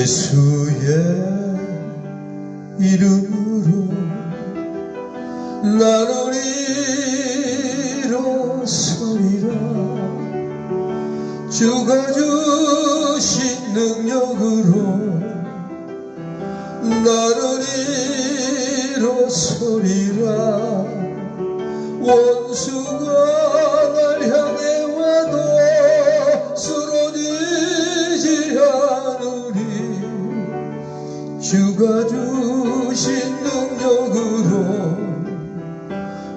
예수의 이름으로 나는 일어서리라. 주가 주신 능력으로 나는 일어서리라. 원수가 날 향해 와도 쓰러지지 않으리. 주가 주신 능력으로,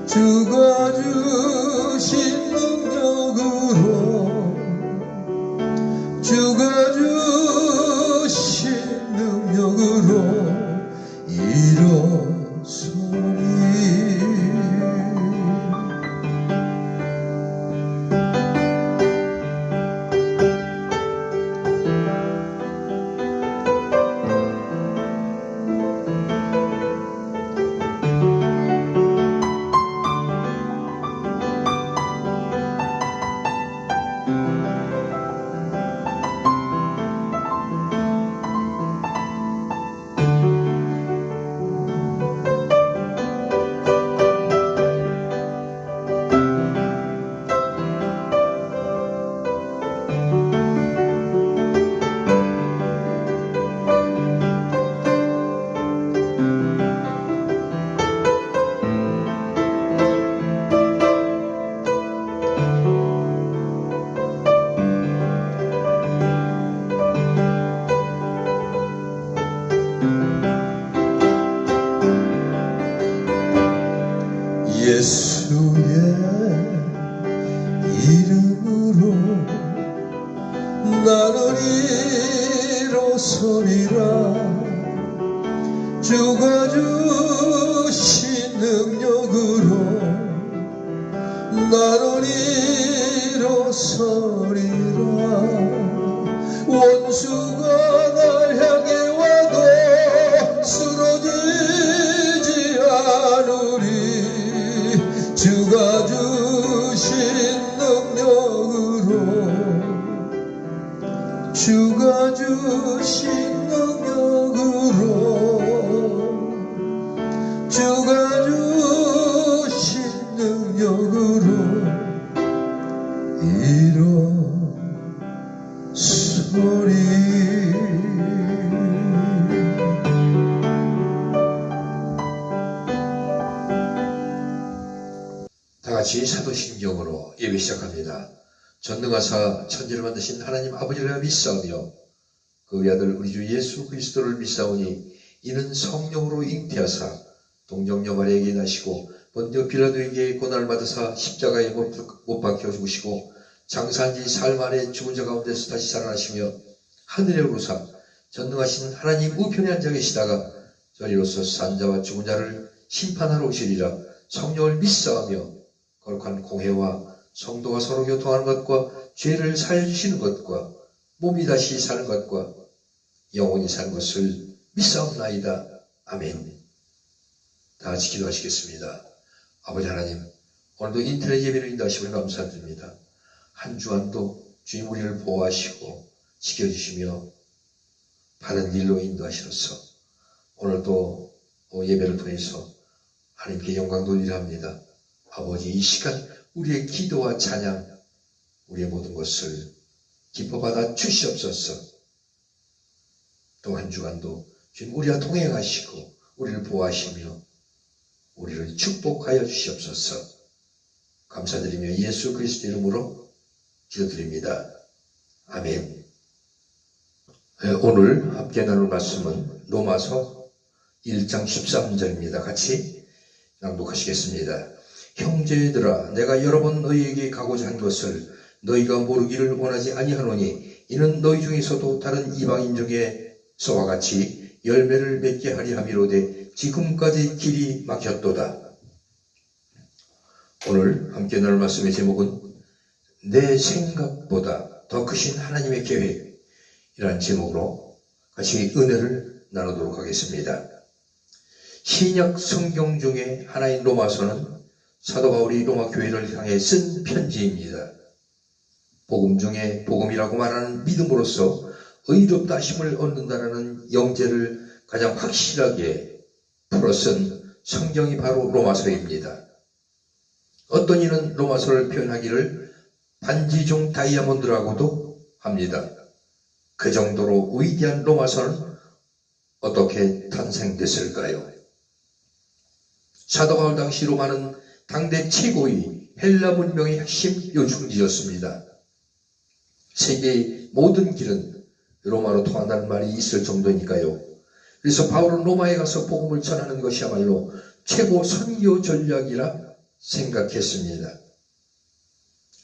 주가 주신 능력으로, 주가 주신 능력으로 일어서리. 예수의 이름으로 나는 일어서리라. 주가 주신 능력으로 나는 일어서리라. 원수가 날 향해 와도 쓰러지지 않으리. 주가 주신 능력으로, 주가 주신 능력으로, 주가 주신 능력으로 일어서리. 다같이 사도신경으로 예배 시작합니다. 전능하사 천지를 만드신 하나님 아버지를 믿사오며 그 우리 아들 우리 주 예수 그리스도를 믿사오니 이는 성령으로 잉태하사 동정녀 마리아에게 나시고 본디오 빌라도에게 고난을 받으사 십자가에 못 박혀 죽으시고 장사한 지 사흘 만에 죽은 자 가운데서 다시 살아나시며 하늘에 오르사 전능하신 하나님 우편에 앉아 계시다가 저리로서 산 자와 죽은 자를 심판하러 오시리라. 성령을 믿사오며 거룩한 공회와 성도가 서로 교통하는 것과 죄를 사해 주시는 것과 몸이 다시 사는 것과 영원히 사는 것을 믿사옵나이다. 아멘. 다 같이 기도하시겠습니다. 아버지 하나님, 오늘도 인터넷 예배를 인도하시면 감사드립니다. 한 주간도 주님 우리를 보호하시고 지켜주시며 바른 일로 인도하시로서 오늘도 예배를 통해서 하나님께 영광 돌리려 합니다. 아버지, 이 시간 우리의 기도와 찬양, 우리의 모든 것을 기뻐받아 주시옵소서. 또 한 주간도 주님 우리와 동행하시고 우리를 보호하시며 우리를 축복하여 주시옵소서. 감사드리며 예수 그리스도 이름으로 기도드립니다. 아멘. 오늘 함께 나눌 말씀은 로마서 1장 13절입니다. 같이 낭독하시겠습니다. 형제들아, 내가 여러 번 너희에게 가고자 한 것을 너희가 모르기를 원하지 아니하노니 이는 너희 중에서도 다른 이방인 중에서와 같이 열매를 맺게 하리 함이로되 지금까지 길이 막혔도다. 오늘 함께 나눌 말씀의 제목은 내 생각보다 더 크신 하나님의 계획이라는 제목으로 같이 은혜를 나누도록 하겠습니다. 신약 성경 중에 하나인 로마서는 사도 바울이 로마 교회를 향해 쓴 편지입니다. 복음 중에 복음이라고 말하는 믿음으로서 의롭다 하심을 얻는다라는 영제를 가장 확실하게 풀어쓴 성경이 바로 로마서입니다. 어떤 이는 로마서를 표현하기를 반지 중 다이아몬드라고도 합니다. 그 정도로 위대한 로마서는 어떻게 탄생됐을까요? 사도 바울 당시 로마는 당대 최고의 헬라 문명의 핵심 요충지였습니다. 세계의 모든 길은 로마로 통한다는 말이 있을 정도니까요. 그래서 바울은 로마에 가서 복음을 전하는 것이야말로 최고 선교 전략이라 생각했습니다.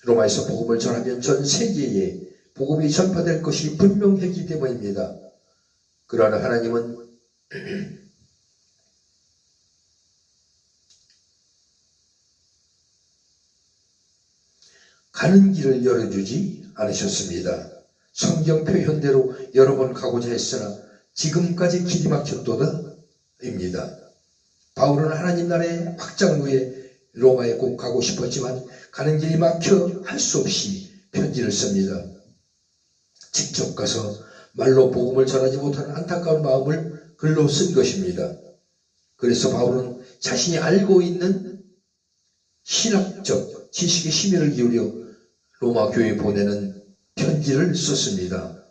로마에서 복음을 전하면 전 세계에 복음이 전파될 것이 분명했기 때문입니다. 그러나 하나님은 가는 길을 열어주지 않으셨습니다. 성경 표현대로 여러 번 가고자 했으나 지금까지 길이 막혔도다입니다. 바울은 하나님 나라의 확장루에 로마에 꼭 가고 싶었지만 가는 길이 막혀 할 수 없이 편지를 씁니다. 직접 가서 말로 복음을 전하지 못하는 안타까운 마음을 글로 쓴 것입니다. 그래서 바울은 자신이 알고 있는 신학적 지식의 심혈을 기울여 로마 교회에 보내는 편지를 썼습니다.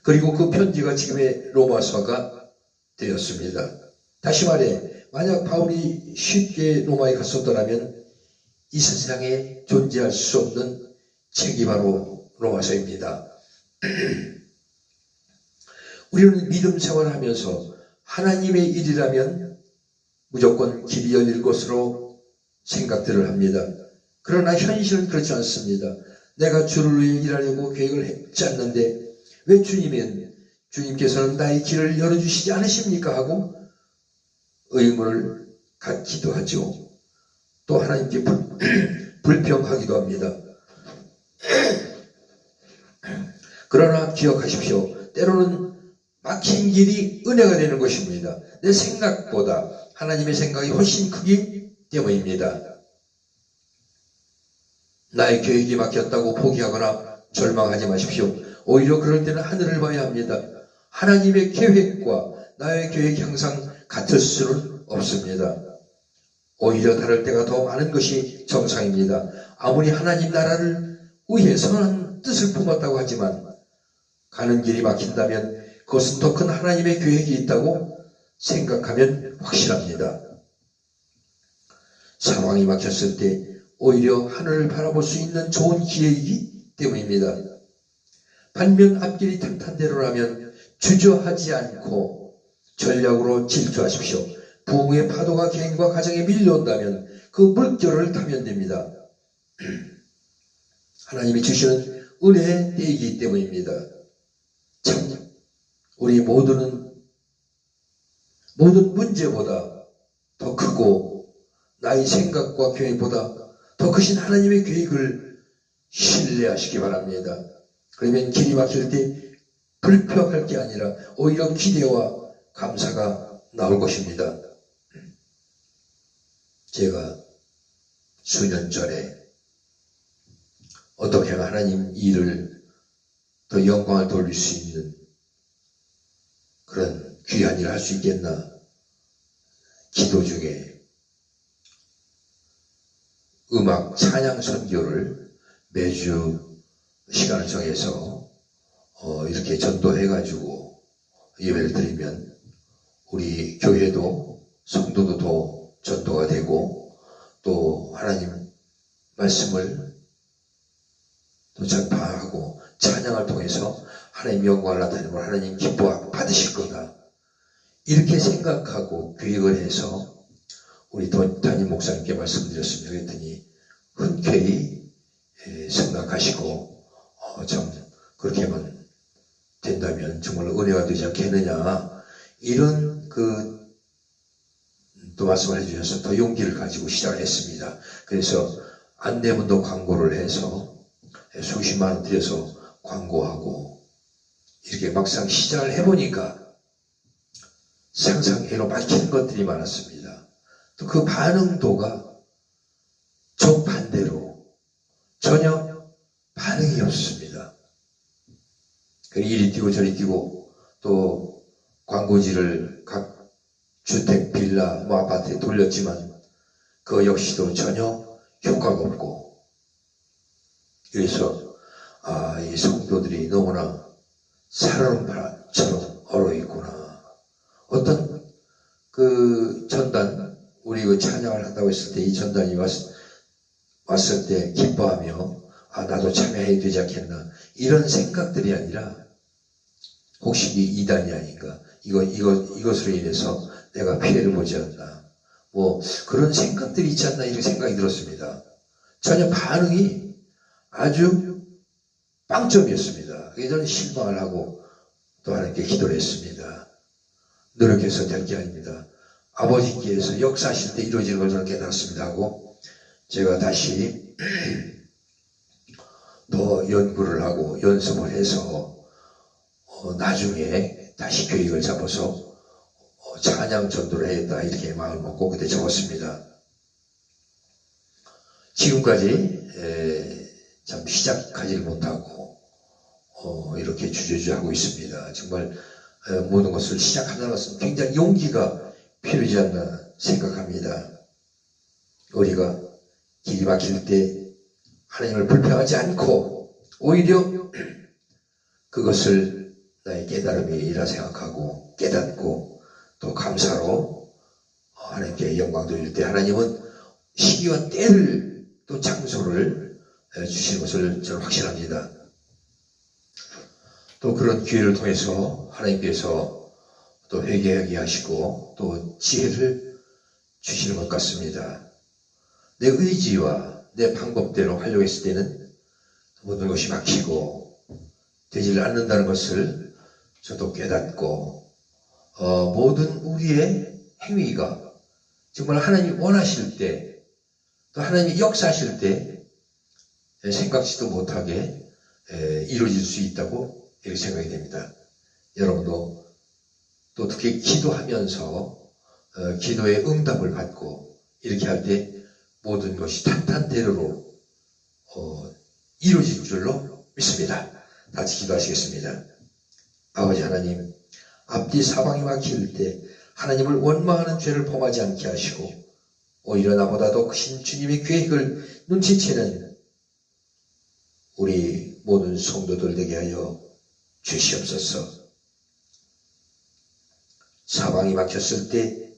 그리고 그 편지가 지금의 로마서가 되었습니다. 다시 말해 만약 바울이 쉽게 로마에 갔었더라면 이 세상에 존재할 수 없는 책이 바로 로마서입니다. 우리는 믿음 생활을 하면서 하나님의 일이라면 무조건 길이 열릴 것으로 생각들을 합니다. 그러나 현실은 그렇지 않습니다. 내가 주를 위해 일하려고 계획을 했지 않는데 왜 주님께서는 나의 길을 열어주시지 않으십니까? 하고 의문을 갖기도 하죠. 또 하나님께 불평하기도 합니다. 그러나 기억하십시오. 때로는 막힌 길이 은혜가 되는 것입니다. 내 생각보다 하나님의 생각이 훨씬 크기 때문입니다. 나의 계획이 막혔다고 포기하거나 절망하지 마십시오. 오히려 그럴 때는 하늘을 봐야 합니다. 하나님의 계획과 나의 계획이 항상 같을 수는 없습니다. 오히려 다를 때가 더 많은 것이 정상입니다. 아무리 하나님 나라를 위해 선한 뜻을 품었다고 하지만 가는 길이 막힌다면 그것은 더 큰 하나님의 계획이 있다고 생각하면 확실합니다. 상황이 막혔을 때 오히려 하늘을 바라볼 수 있는 좋은 기회이기 때문입니다. 반면 앞길이 탄탄대로라면 주저하지 않고 전략으로 질주하십시오. 부흥의 파도가 개인과 가정에 밀려온다면 그 물결을 타면 됩니다. 하나님이 주시는 은혜의 때이기 때문입니다. 참 우리 모든 문제보다 더 크고 나의 생각과 계획보다 더 크신 하나님의 계획을 신뢰하시기 바랍니다. 그러면 길이 막힐 때 불평할 게 아니라 오히려 기대와 감사가 나올 것입니다. 제가 수년 전에 어떻게 하면 하나님 일을 더 영광을 돌릴 수 있는 그런 귀한 일을 할 수 있겠나 기도 중에 음악 찬양 선교를 매주 시간을 정해서 이렇게 전도해가지고 예배를 드리면 우리 교회도 성도도 더 전도가 되고 또 하나님 말씀을 또 전파하고 찬양을 통해서 하나님 영광을 나타내고 하나님 기뻐 받으실 거다. 이렇게 생각하고 계획을 해서 우리 담임 목사님께 말씀드렸습니다. 그랬더니 흔쾌히 생각하시고 참 그렇게 하면 된다면 정말 은혜가 되지 않겠느냐 이런 또 말씀을 해주셔서 더 용기를 가지고 시작을 했습니다. 그래서 안내문도 광고를 해서 수십만 원 들여서 광고하고 이렇게 막상 시작을 해보니까 상상외로 막히는 것들이 많았습니다. 또 그 반응도가 정반대로 전혀 반응이 없습니다. 이리 뛰고 저리 뛰고 또 광고지를 각 주택, 빌라, 아파트에 돌렸지만 그 역시도 전혀 효과가 없고, 그래서 이 성도들이 너무나 살아온 바람처럼 얼어있구나. 어떤 그 전단, 우리 그 찬양을 한다고 했을 때 이 전단이 왔을 때 기뻐하며 나도 참여해야 되지 않겠나, 이런 생각들이 아니라 혹시 이 이단이 아닌가, 이것으로 인해서 내가 피해를 보지 않나, 그런 생각들이 있지 않나, 이렇게 생각이 들었습니다. 전혀 반응이 아주 빵점이었습니다. 그래서 저는 실망을 하고 또 하나님께 기도를 했습니다. 노력해서 될 게 아닙니다. 아버지께서 역사하실 때 이루어지는 걸 저는 깨달았습니다 하고, 제가 다시 더 연구를 하고 연습을 해서 나중에 다시 계획을 잡아서 찬양 전도를 해야겠다, 이렇게 마음을 먹고 그때 적었습니다. 지금까지 참 시작하지를 못하고 이렇게 주저주저하고 있습니다. 정말 모든 것을 시작한다는 것은 굉장히 용기가 필요하지 않나 생각합니다. 우리가 길이 막힐 때 하나님을 불평하지 않고 오히려 그것을 나의 깨달음이라 생각하고 깨닫고 또 감사로 하나님께 영광 돌릴 때 하나님은 시기와 때를 또 장소를 주시는 것을 저는 확신합니다. 또 그런 기회를 통해서 하나님께서 또 회개하게 하시고 또 지혜를 주시는 것 같습니다. 내 의지와 내 방법대로 하려고 했을 때는 모든 것이 막히고 되지 않는다는 것을 저도 깨닫고, 모든 우리의 행위가 정말 하나님 원하실 때, 또 하나님이 역사하실 때 생각지도 못하게 이루어질 수 있다고 이렇게 생각이 됩니다. 여러분도 또 특히 기도하면서 기도의 응답을 받고 이렇게 할 때 모든 것이 탄탄대로로 이루어질 줄로 믿습니다. 같이 기도하시겠습니다. 아버지 하나님, 앞뒤 사방이 막힐 때 하나님을 원망하는 죄를 범하지 않게 하시고 오히려 나보다도 크신 주님의 계획을 눈치채는 우리 모든 성도들 되게 하여 주시옵소서. 사방이 막혔을 때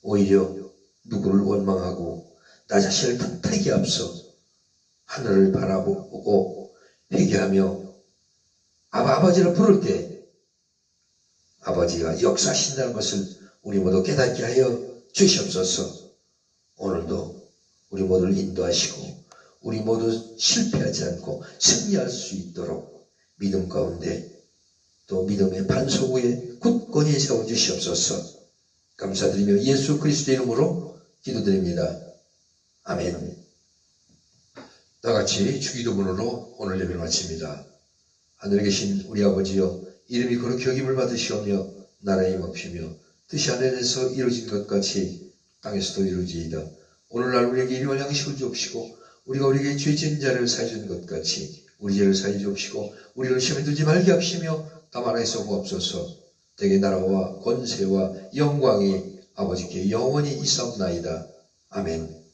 오히려 누구를 원망하고 나 자신을 탓하기에 앞서 하늘을 바라보고 회개하며 아버지를 부를 때 아버지가 역사하신다는 것을 우리 모두 깨닫게 하여 주시옵소서. 오늘도 우리 모두를 인도하시고 우리 모두 실패하지 않고 승리할 수 있도록 믿음 가운데 또 믿음의 반석 위에 굳건히 세워주시옵소서. 감사드리며 예수 그리스도의 이름으로 기도드립니다. 아멘. 다같이 주기도문으로 오늘 예배를 마칩니다. 하늘에 계신 우리 아버지여, 이름이 거룩히 여김을 받으시오며 나라에 임하시며 뜻이 하늘에서 이루어진 것 같이 땅에서도 이루어지이다. 오늘날 우리에게 일용할 양식을 주옵시고 우리가 우리에게 죄 지은 자를 사해 준 것 같이 우리 죄를 사해 주옵시고 우리를 시험에 들지 말게 하시며 다만 하에서 구하옵소서. 대개 나라와 권세와 영광이 아버지께 영원히 있사옵나이다. 아멘.